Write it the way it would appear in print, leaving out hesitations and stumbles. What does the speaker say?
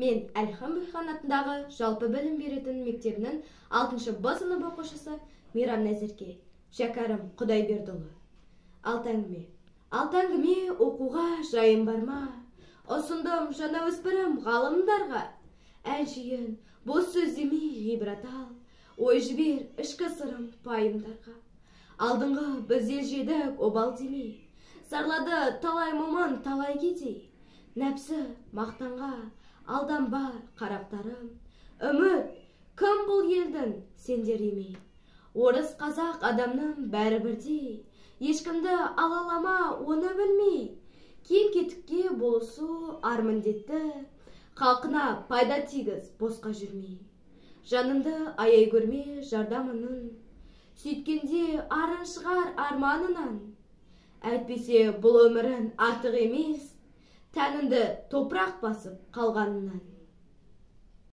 Мен Әлхан Бөкейхан атындағы жалпы білім беретін мектебінің 6-шы Б сынып оқушысы Мейрам Нәзерке. Шәкәрім Құдайбердіұлы. Алты әңгіме оқуға жайым бар ма? Ұсындым жаңа өспірім ғалымдарға. Әлжиін бос сөз демей ғибрат ал, ой жібер ішкі сырым пайымдарға. Алдыңғы біз ел жедік обал демей, сарлады талай момын талай кедей. Нәпсі мақтанға алданба қарақтарым, үміт кім бұл елдің сендер емей. Орыс қазақ адамның бәрі бірдей, ешкімді алалама оны білмей. Кем кетікке болысу ар міндетті, халқына пайда тигіз босқа жүрмей. Жаныңды аяй көрме жардамының, сөйткенде арын шығар арманынан. Әйтпесе бұл өмірін артық емес, тәніңді топырақ басып қалғанынан.